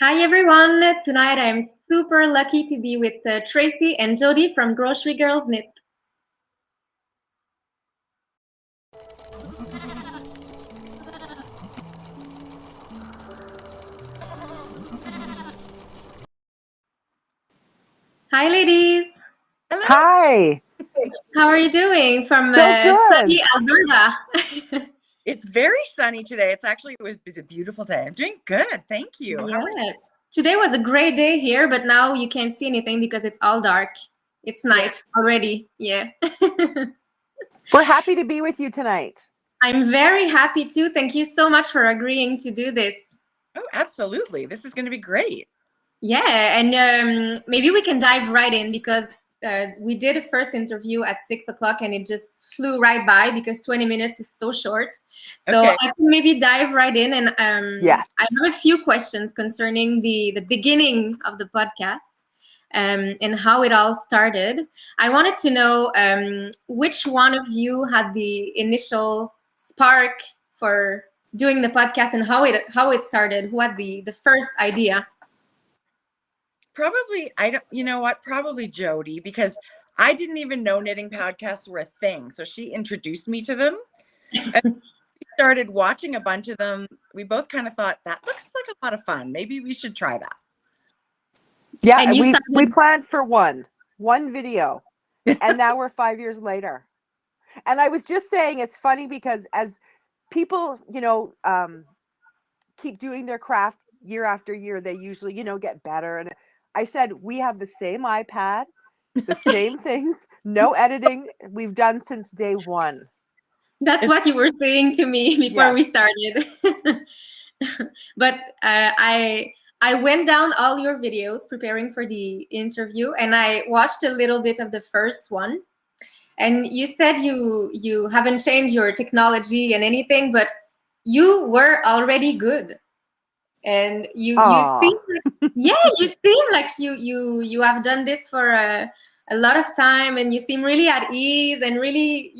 Hi everyone! Tonight I'm super lucky to be with Tracy and Jodi from Grocery Girls Knit. Hi ladies! Hello. Hi. How are you doing from So good. sunny Alberta? It's very sunny today. It's a beautiful day. I'm doing good. Thank you. How are you? Yeah. Today was a great day here, but now you can't see anything because it's all dark. It's Yeah. night already. Yeah. We're happy to be with you tonight. I'm very happy too. Thank you so much for agreeing to do this. Oh, absolutely. This is going to be great. Yeah, and maybe we can dive right in because we did a first interview at 6 o'clock and it just flew right by because 20 minutes is so short. So Okay. I can maybe dive right in, and Yes. I have a few questions concerning the beginning of the podcast and how it all started. I wanted to know which one of you had the initial spark for doing the podcast and how it started. Who had the first idea? Probably, I don't, you know what? Probably Jodi, because I didn't even know knitting podcasts were a thing. So she introduced me to them. And we started watching a bunch of them. We both kind of thought that looks like a lot of fun. Maybe we should try that. Yeah, And you we started. planned for one video, and now we're 5 years later. And I was just saying it's funny because as people, keep doing their craft year after year, they usually, get better. And I said we have the same iPad, the same things, no editing we've done since day one. That's what you were saying to me before we Yes. started. But I went down all your videos preparing for the interview, and I watched a little bit of the first one. And you said you haven't changed your technology and anything, but you were already good. And you seem Oh, like, yeah, you seem like you have done this for a lot of time, and you seem really at ease and really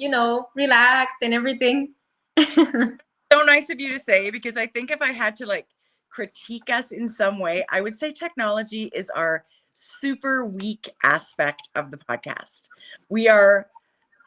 relaxed and everything. So nice of you to say, because I think if I had to like critique us in some way, I would say technology is our super weak aspect of the podcast. We are,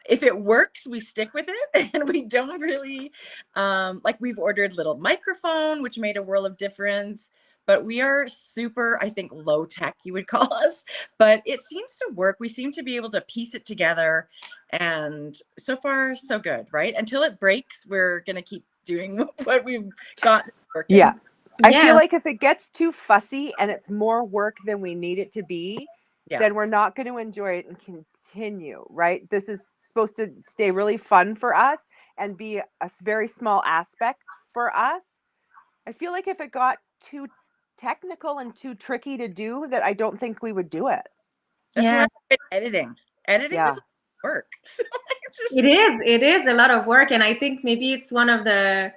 if it works, we stick with it, and we don't really like, we've ordered little microphone, which made a world of difference. But we are super, I think, low tech, you would call us. But it seems to work. We seem to be able to piece it together. And so far, so good, right? Until it breaks, we're going to keep doing what we've got yeah. working. I feel Yeah, like if it gets too fussy and it's more work than we need it to be, Yeah. then we're not going to enjoy it and continue, right? This is supposed to stay really fun for us and be a very small aspect for us. I feel like if it got too technical and too tricky to do, that I don't think we would do it. That's why yeah. I said editing. Editing was Yeah. work. So It just, is. It is a lot of work, and I think maybe it's one of the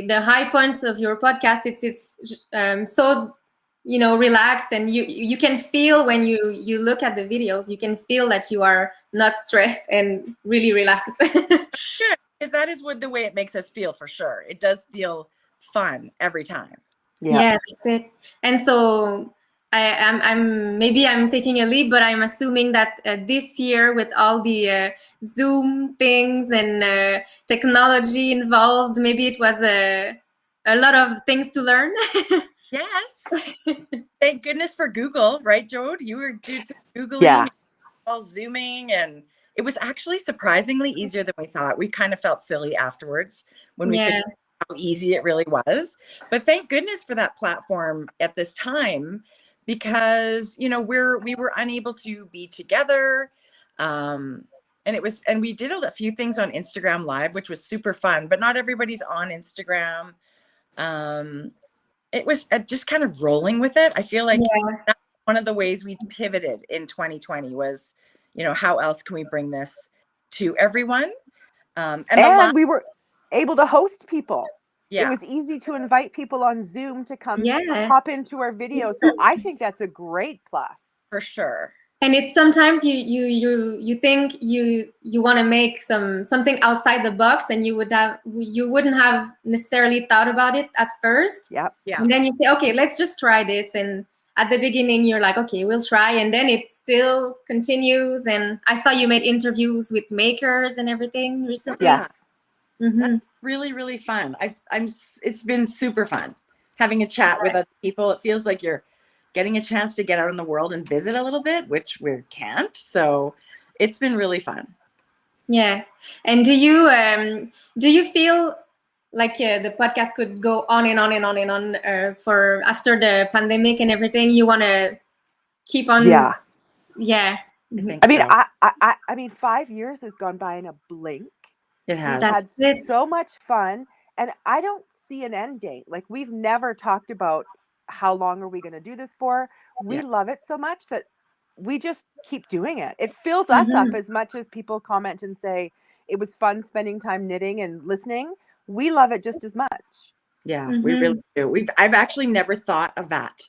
high points of your podcast. It's so relaxed, and you can feel when you look at the videos, you can feel that you are not stressed and really relaxed. good, because that is what the way it makes us feel, for sure. It does feel fun every time. Yeah. Yeah, that's it. And so I'm maybe I'm taking a leap, but I'm assuming that this year with all the Zoom things and technology involved, maybe it was a lot of things to learn. Yes. Thank goodness for Google, right, Jode? You were doing some Googling, Yeah. all Zooming, and it was actually surprisingly easier than we thought. We kind of felt silly afterwards when we figured Yeah, out how easy it really was. But thank goodness for that platform at this time, because we were unable to be together. Um, and we did a few things on Instagram Live, which was super fun, but not everybody's on Instagram. Um, it was just kind of rolling with it. I feel like yeah, that's one of the ways we pivoted in 2020 was, how else can we bring this to everyone? And the And last, we were able to host people. It yeah, was easy to invite people on Zoom to come yeah. pop into our video. So I think that's a great plus. for sure. And it's sometimes you think you want to make something outside the box, and you wouldn't have necessarily thought about it at first. Yep. Yeah. And then you say, okay, let's just try this. And at the beginning, you're like, okay, we'll try. And then it still continues. And I saw you made interviews with makers and everything recently. Yes. Mm-hmm. Really, really fun. It's been super fun having a chat with other people. It feels like you're getting a chance to get out in the world and visit a little bit, which we can't. So it's been really fun. Yeah. And do you feel like the podcast could go on and on and on and on for after the pandemic and everything? You want to keep on? Yeah. Yeah. I think I mean, so. I mean, 5 years has gone by in a blink. It We've has. had That's it. so much fun, and I don't see an end date. Like, we've never talked about how long are we going to do this for. We Yeah. love it so much that we just keep doing it. It fills us up as much as people comment and say it was fun spending time knitting and listening. We love it just as much. Yeah, we really do. I've actually never thought of that.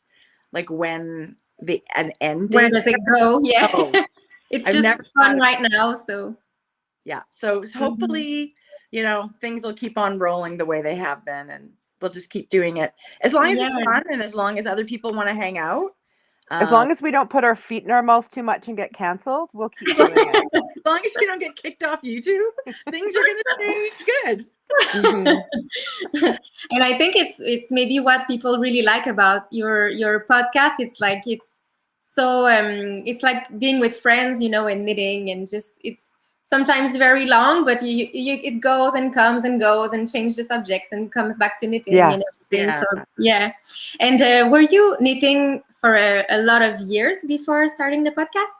Like when an end date. Where does it go? Yeah. Oh, It's I've never just thought fun of- right now. So Yeah. So hopefully, things will keep on rolling the way they have been, and we'll just keep doing it as long as it's Yeah. fun and as long as other people want to hang out. As long as we don't put our feet in our mouth too much and get canceled, we'll keep doing it. as long as we don't get kicked off YouTube, things are gonna stay good. Mhm. And I think it's maybe what people really like about your podcast. It's like it's so it's like being with friends, and knitting, and just it's sometimes very long, but it goes and comes and goes and change the subjects and comes back to knitting Yeah. and everything. Yeah. So yeah. And were you knitting for a lot of years before starting the podcast?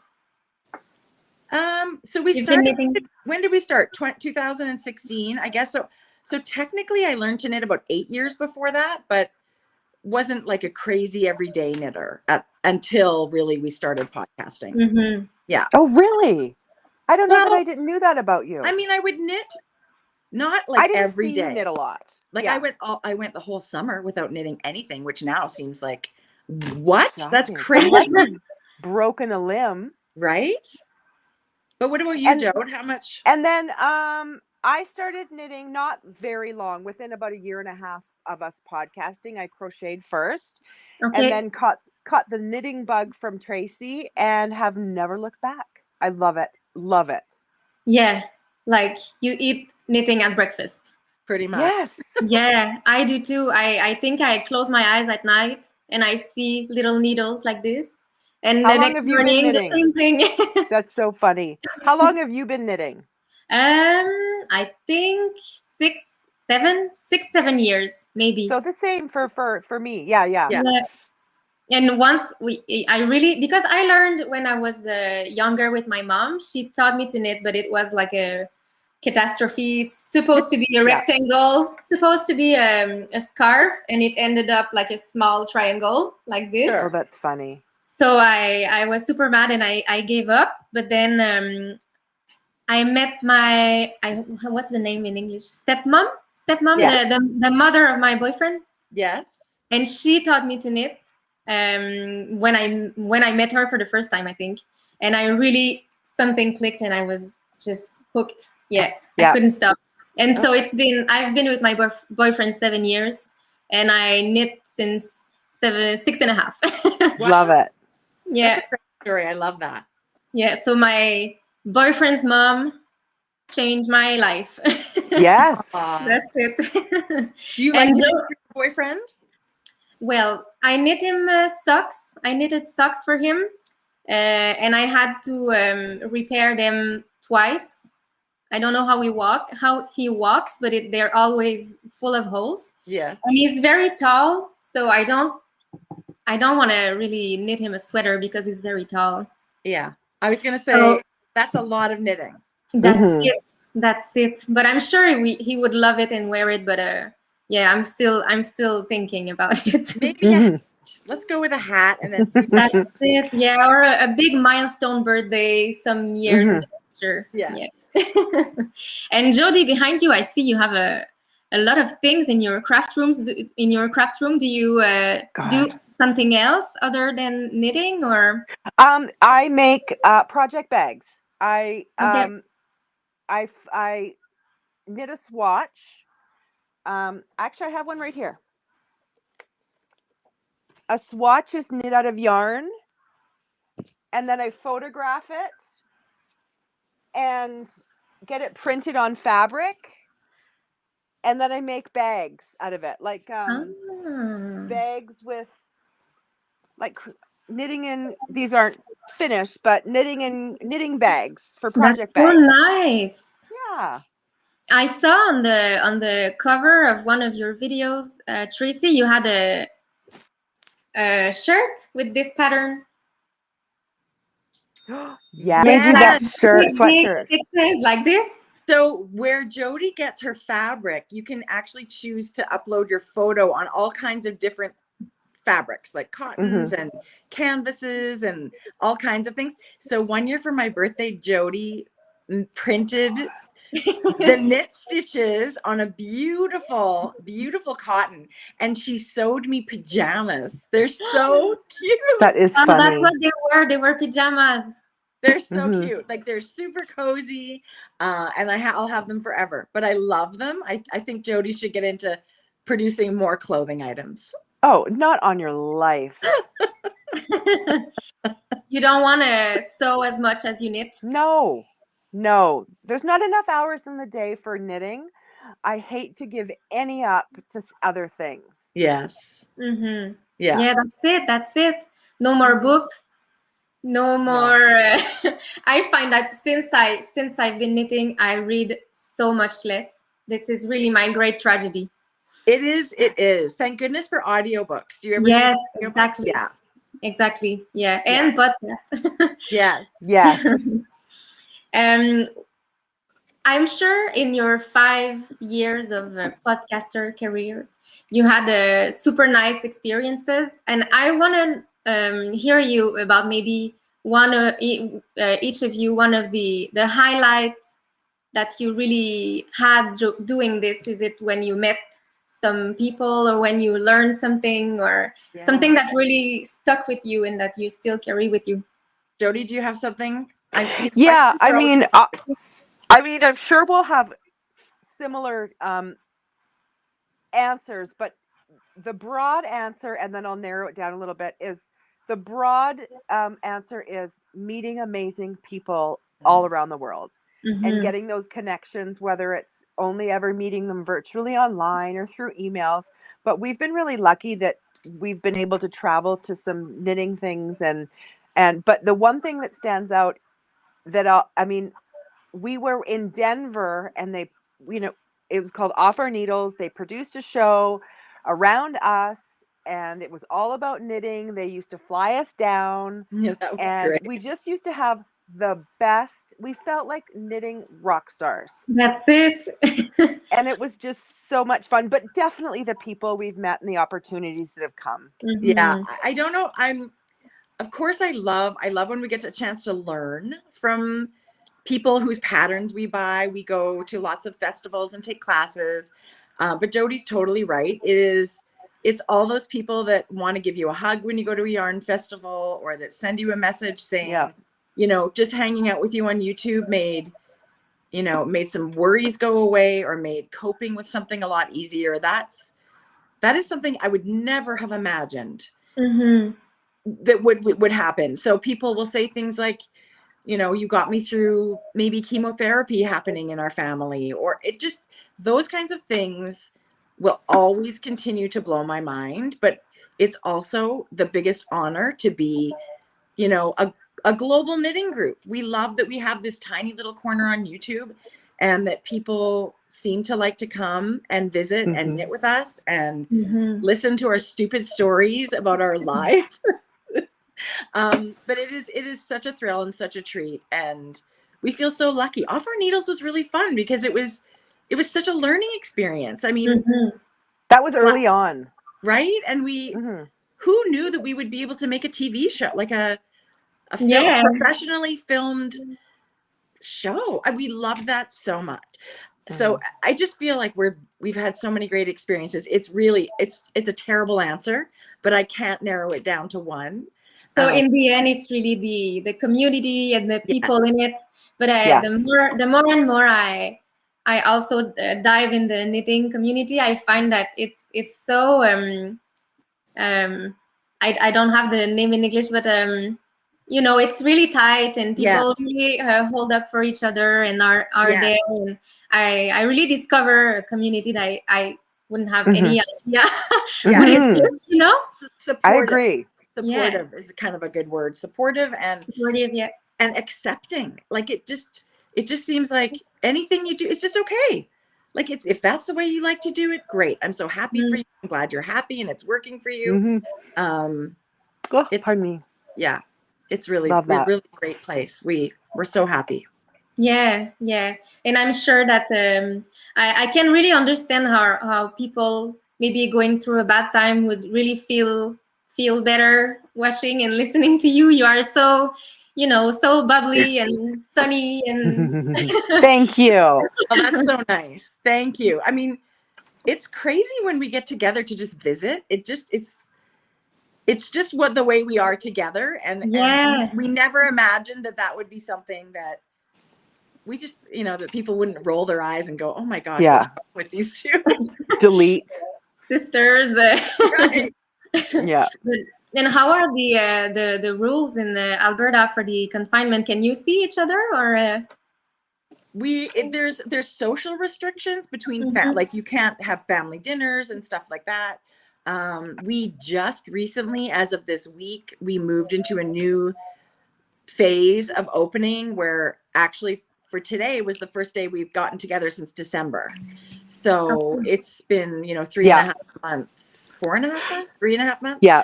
So we You've been started. knitting. When did we start? 2016, I guess. So technically, I learned to knit about 8 years before that, but wasn't like a crazy everyday knitter until really we started podcasting. Mm-hmm. Yeah. Oh, really? I don't know that Well, I didn't knew that about you. I mean, I would knit not I like didn't every see you day. knit a lot. Like Yeah. I went the whole summer without knitting anything, which now seems like what? That's Shocking. crazy, Unless you've broken a limb. right? But what about you, And- Jode? How much? And then I started knitting not very long, within about a year and a half of us podcasting. I crocheted first Okay. and then caught the knitting bug from Tracy and have never looked back. I love it. Love it. Yeah, like you eat knitting at breakfast. Pretty much. Yes. Yeah, I do too. I think I close my eyes at night and I see little needles like this. And How the long next have you been morning, the knitting? same thing. That's so funny. How long have you been knitting? I think 7 years, maybe. So the same for me. Yeah. Yeah. Yeah. And once because I learned when I was younger with my mom, she taught me to knit, but it was like a catastrophe. It's supposed to be a Yeah. rectangle, supposed to be a scarf, and it ended up like a small triangle like this. Sure. Oh, that's funny. So I was super mad and I gave up. But then I met what's the name in English? Stepmom, Yes. the mother of my boyfriend. Yes. And she taught me to knit when I met her for the first time, I think. And I really, something clicked and I was just hooked. Yeah. I couldn't stop. And so I've been with my boyfriend 7 years, and I knit since 6.5. Love it. Yeah. That's a great story. I love that. Yeah. So my boyfriend's mom changed my life. Yes. That's it. Do you like And to so- knit for your boyfriend? Well, I knit him socks. I knitted socks for him, and I had to repair them twice. I don't know how he walks, but they're always full of holes. Yes. And he's very tall, so I don't want to really knit him a sweater because he's very tall. Yeah. I was gonna say So- that's a lot of knitting. That's Mhm. it. That's it. But I'm sure he would love it and wear it. But yeah, I'm still thinking about it. Maybe a hat. Let's go with a hat and then see. That's it. Yeah, or a big milestone birthday some years in the future. Yes. Yeah. And Jodi, behind you, I see you have a lot of things in your craft room. Do you do God. something else other than knitting, or? I make project bags. Okay. I knit a swatch. Actually, I have one right here. A swatch is knit out of yarn, and then I photograph it and get it printed on fabric, and then I make bags out of it, like Ah, bags with like knitting in. These aren't finished, but knitting bags for that's project so bags. nice. Yeah. I saw on the cover of one of your videos, Tracy, you had a shirt with this pattern. Yeah, With like that Yes. big sweatshirt. stitches like this. So where Jodi gets her fabric, you can actually choose to upload your photo on all kinds of different fabrics, like cottons and canvases and all kinds of things. So one year for my birthday, Jodi printed the knit stitches on a beautiful, beautiful cotton, and she sewed me pajamas. They're so cute. That is That's funny. what they were. They were pajamas. They're so cute. Like they're super cozy, and I'll have them forever. But I love them. I think Jodi should get into producing more clothing items. Oh, not on your life. You don't want to sew as much as you knit. No, there's not enough hours in the day for knitting. I hate to give any up to other things. Yes. Mm-hmm. Yeah. Yeah, that's it. That's it. No more books. No more. I find that since I've been knitting, I read so much less. This is really my great tragedy. It is. It is. Thank goodness for audiobooks. Do you ever Yes, use audiobooks? exactly. Yeah. Exactly. Yeah, and podcast. Yes. Yes. I'm sure in your 5 years of podcaster career, you had super nice experiences, and I want to hear you about maybe each of you, one of the highlights that you really had doing this. Is it when you met some people, or when you learned something, or something that really stuck with you and that you still carry with you? Jodi, do you have something? Yeah, I mean, I'm sure we'll have similar answers, but the broad answer, and then I'll narrow it down a little bit, is the broad answer is meeting amazing people all around the world and getting those connections, whether it's only ever meeting them virtually online or through emails. But we've been really lucky that we've been able to travel to some knitting things, but the one thing that stands out that we were in Denver, and they, it was called Off Our Needles. They produced a show around us, and it was all about knitting. They used to fly us down, Yeah, that was and great. we just used to have the best. We felt like knitting rock stars. That's it. And it was just so much fun, but definitely the people we've met and the opportunities that have come. Yeah, I don't know. Of course, I love when we get a chance to learn from people whose patterns we buy. We go to lots of festivals and take classes. But Jodi's totally right. It's all those people that want to give you a hug when you go to a yarn festival, or that send you a message saying, just hanging out with you on YouTube made some worries go away, or made coping with something a lot easier. That is something I would never have imagined that would happen. So people will say things like, you got me through maybe chemotherapy happening in our family, or those kinds of things will always continue to blow my mind. But it's also the biggest honor to be, a global knitting group. We love that we have this tiny little corner on YouTube, and that people seem to like to come and visit and knit with us and listen to our stupid stories about our life. But it is such a thrill and such a treat, and we feel so lucky. Off Our Needles was really fun because it was such a learning experience. I mean, that was early on, right? And who knew that we would be able to make a TV show, like a professionally filmed show? We love that so much. So I just feel like we've had so many great experiences. It's really, it's a terrible answer, but I can't narrow it down to one. So in the end, it's really the community and the people Yes. in it. But Yes. the more and more I also dive in the knitting community, I find that it's so I don't have the name in English, but you know, it's really tight and people Yes. really hold up for each other and are Yeah. there. And I really discover a community that I wouldn't have any idea would exist, you know? Supportive. I agree. Supportive is kind of a good word. Supportive and Supportive, yeah. and accepting. Like it just seems like anything you do is just okay. Like it's, if that's the way you like to do it, great. I'm so happy for you. I'm glad you're happy and it's working for you. Oh, It's, pardon me. yeah, it's really, Love that. really great place. We're so happy. Yeah, yeah, and I'm sure that I can really understand how people maybe going through a bad time would really feel better watching and listening to you. You are so, you know, so bubbly and sunny and Thank you. Oh, that's so nice. Thank you. I mean, it's crazy when we get together to just visit. It's just what the way we are together, and we never imagined that would be something that we just, you know, that people wouldn't roll their eyes and go, oh my gosh, what's wrong with these two? Delete. Sisters. Right. Yeah. And how are the rules in Alberta for the confinement? Can you see each other or? There's social restrictions between like you can't have family dinners and stuff like that. We just recently, as of this week, we moved into a new phase of opening where actually for today was the first day we've gotten together since December. So it's been, you know, 3.5 months, 4.5 months, 3.5 months. Yeah.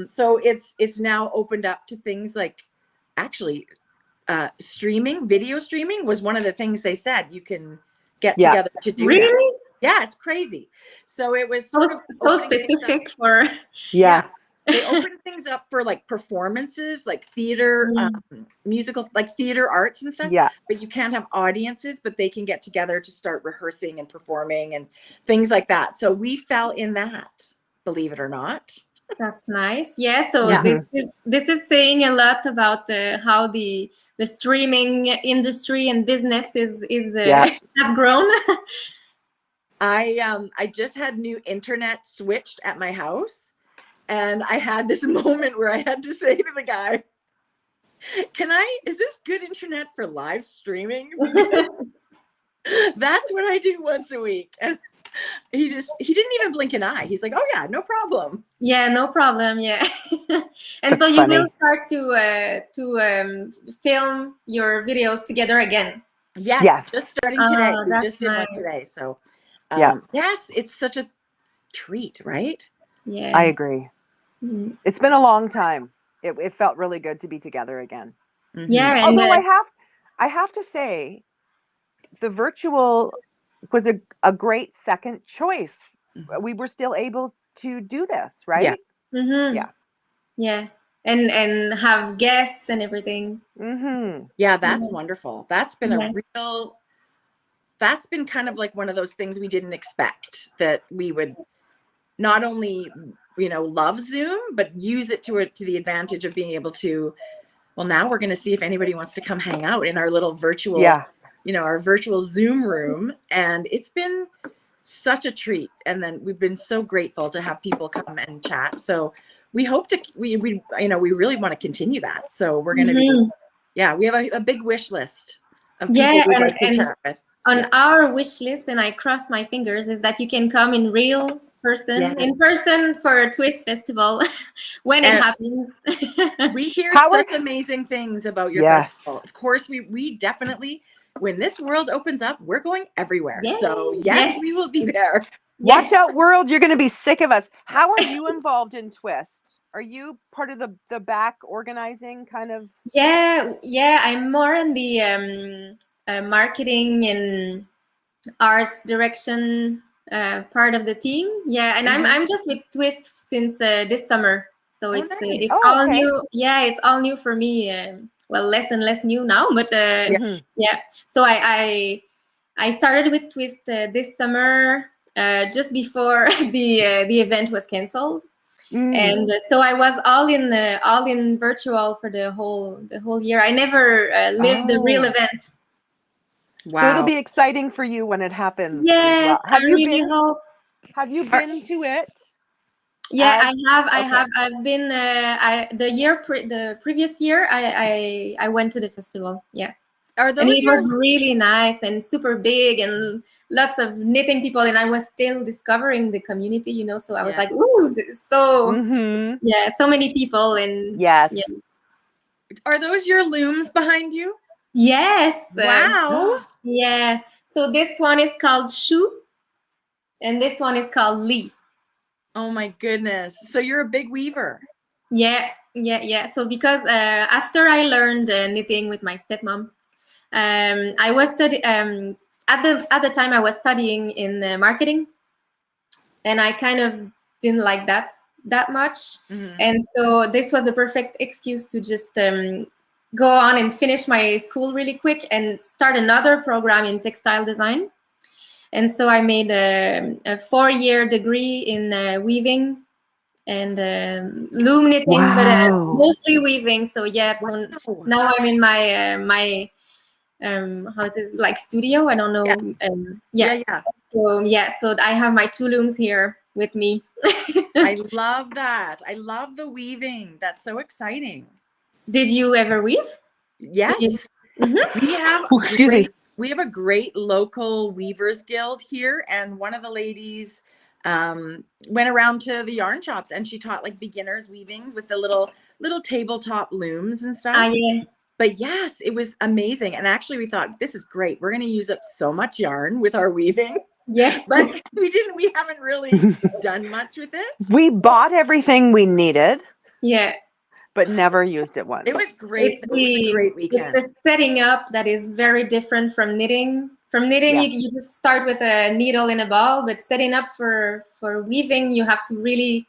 So it's now opened up to things like actually streaming, video streaming was one of the things they said you can get together to do. Really? Now. Yeah, it's crazy. So it was sort of so specific for. Yes. They opened things up for like performances, like theater, musical, like theater arts and stuff. Yeah. But you can't have audiences, but they can get together to start rehearsing and performing and things like that. So we fell in that, believe it or not. That's nice. Yeah. So this is saying a lot about how the streaming industry and business is have grown. I just had new internet switched at my house. And I had this moment where I had to say to the guy, is this good internet for live streaming? That's what I do once a week. And he didn't even blink an eye. He's like, oh yeah, no problem. Yeah, no problem. Yeah. And so you will start to film your videos together again. Yes. Just starting today. Oh, we just did one today. So yes, it's such a treat, right? Yeah. I agree. It's been a long time. It felt really good to be together again. Yeah. Although I have to say, the virtual was a great second choice. We were still able to do this, right? Yeah. Yeah. And have guests and everything. Yeah, that's wonderful. That's been that's been kind of like one of those things we didn't expect, that we would not only, you know, love Zoom, but use it to the advantage of being able to, well, now we're going to see if anybody wants to come hang out in our little virtual, you know, our virtual Zoom room. And it's been such a treat. And then we've been so grateful to have people come and chat. So we hope to, we you know, we really want to continue that. So we're going to be, we have a big wish list of people we'd like to chat with. On our wish list, and I cross my fingers, is that you can come in in person for Twist Festival when it happens. We hear such amazing things about your festival. Of course, we definitely, when this world opens up, we're going everywhere. So yes, we will be there. Watch out, world. You're going to be sick of us. How are you involved in Twist? Are you part of the back organizing kind of? Yeah. I'm more in the marketing and arts direction part of the team. Yeah, and I'm just with Twist since this summer, so it's all new. Yeah, it's all new for me. Well, less and less new now, but yeah. So I started with Twist this summer, just before the event was canceled. And so I was all in virtual for the whole year. I never lived the real event. Wow. So it'll be exciting for you when it happens. Yes, as well. I really hope. Have you been to it? Yeah, As- I okay. have. I've been. The previous year, I went to the festival. Yeah. Are And those it was really nice and super big and lots of knitting people. And I was still discovering the community, you know. So I was like, ooh, so yeah, so many people. And yes. Yeah. Are those your looms behind you? Yes. Wow. Yeah. So this one is called Shu, and this one is called Lee. Oh my goodness. So you're a big weaver. Yeah. So because after I learned knitting with my stepmom, I was at the time I was studying in marketing, and I kind of didn't like that much. And so this was the perfect excuse to just go on and finish my school really quick and start another program in textile design. And so I made a 4-year degree in weaving and loom knitting, but mostly weaving. So yeah, so now I'm in my how is it, like studio? I don't know. Yeah. So I have my 2 looms here with me. I love that. I love the weaving. That's so exciting. Did you ever weave? Yes. We have we have a great local weavers guild here, and one of the ladies went around to the yarn shops and she taught like beginners weavings with the little tabletop looms and stuff. Yeah. But yes, it was amazing. And actually we thought, this is great. We're going to use up so much yarn with our weaving. Yes. But we haven't really done much with it. We bought everything we needed. Yeah. But never used it once. It was great. It was a great weekend. It's the setting up that is very different from knitting. From knitting, you just start with a needle in a ball, but setting up for weaving, you have to really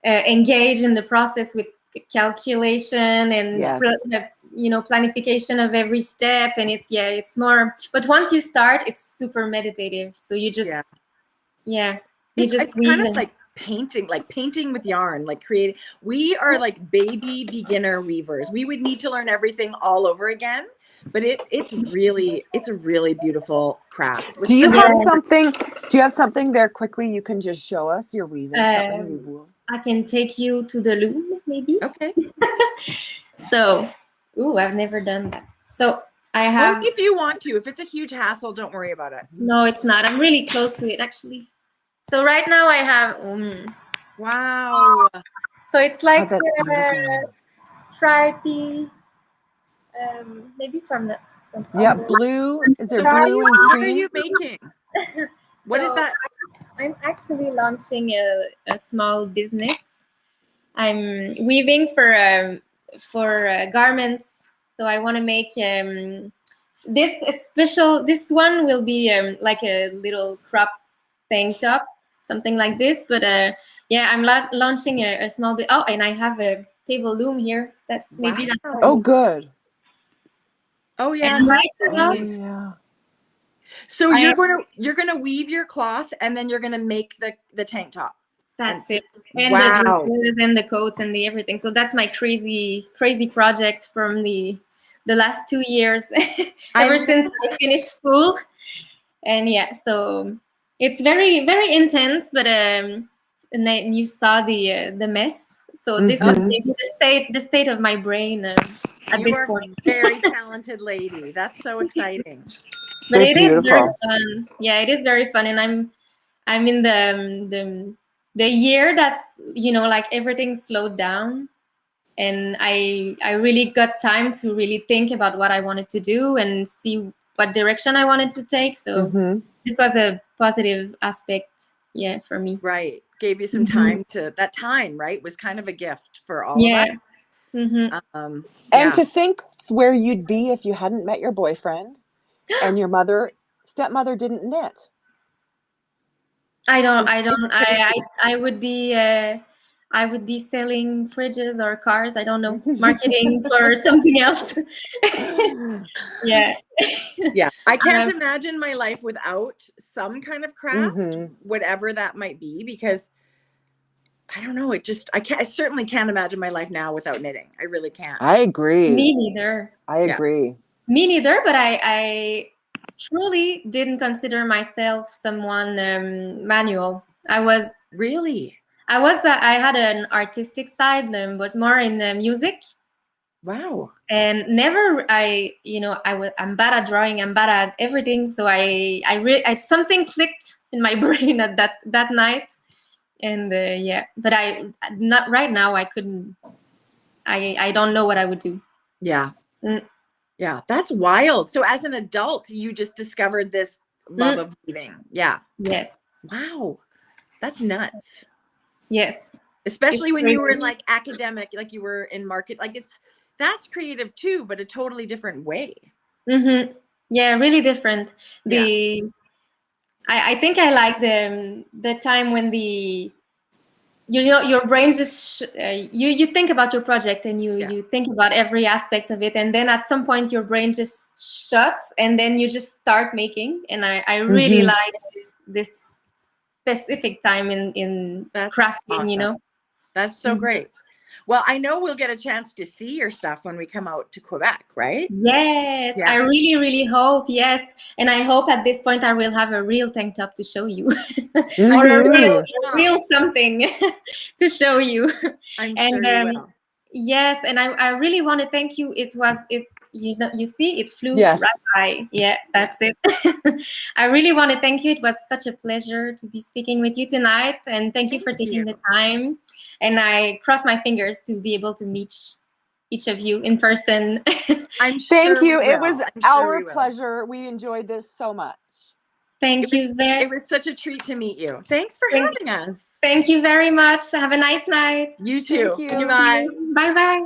engage in the process with calculation and planification of every step. And it's more. But once you start, it's super meditative. So you just it's kind of like painting with yarn, like creating. We are like baby beginner weavers. We would need to learn everything all over again, but it's a really beautiful craft. Do you have something? Do you have something there quickly you can just show us your weaving? I can take you to the loom, maybe. Okay. So, I've never done that. So I have. Only if you want to. If it's a huge hassle, don't worry about it. No, it's not. I'm really close to it, actually. So right now I have. Wow. So it's like stripy. Maybe from the. Blue. Is there blue and What green? are you making? What is that? I'm actually launching a small business. I'm weaving for garments. So I want to make this one will be like a little crop tank top, something like this. But I'm launching a small bit. Oh, and I have a table loom here. That maybe that's. Oh, good. Oh yeah. So you're gonna weave your cloth and then you're gonna make the tank top. That's it. And the dresses and the coats and the everything. So that's my crazy project from the last 2 years, ever since I finished school. And so it's very, very intense, but and then you saw the mess. So this is maybe the state of my brain at this point. Very talented lady. That's so exciting. But it is very fun. Yeah, it is very fun, and I'm in the year that like everything slowed down, and I really got time to really think about what I wanted to do and see what direction I wanted to take. So this was a positive aspect, for me. Right, gave you some time that time, right, was kind of a gift for all of us. And to think where you'd be if you hadn't met your boyfriend and your stepmother didn't knit. I would be I would be selling fridges or cars. I don't know, marketing for something else. Yeah. Yeah. I can't Um, imagine my life without some kind of craft, whatever that might be, because I don't know. I certainly can't imagine my life now without knitting. I really can't. I agree. Me neither. I agree. Me neither, but I truly didn't consider myself someone manual. Really? I had an artistic side, but more in the music. Wow. And never I'm bad at drawing, I'm bad at everything, so I something clicked in my brain at that night. And yeah, but I not right now, I couldn't. I don't know what I would do. Yeah. Mm. Yeah, that's wild. So as an adult, you just discovered this love of weaving. Yeah. Yes. Wow. That's nuts. Yes. Especially It's when you were in crazy. like academic, like you were in market, like that's creative too, but a totally different way. Mm-hmm. Yeah, really different. Yeah. I think I like the time when your brain just you think about your project, and you think about every aspect of it, and then at some point your brain just shuts, and then you just start making. And I really like this specific time in That's crafting, awesome. That's so great. Well, I know we'll get a chance to see your stuff when we come out to Quebec, right? Yes, Yeah. I really, really hope. Yes, and I hope at this point I will have a real tank top to show you, or a real something to show you. I'm And sure you will. yes, and I really want to thank you. You see, it flew Yes. right by. Yeah, that's it. I really want to thank you. It was such a pleasure to be speaking with you tonight, and thank you for taking the time. And I cross my fingers to be able to meet each of you in person. I'm sure. Thank you. We It will. was I'm sure our pleasure. We enjoyed this so much. Thank you very. It was such a treat to meet you. Thanks for having us. Thank you very much. Have a nice night. You too. Thank you. Bye. Bye bye.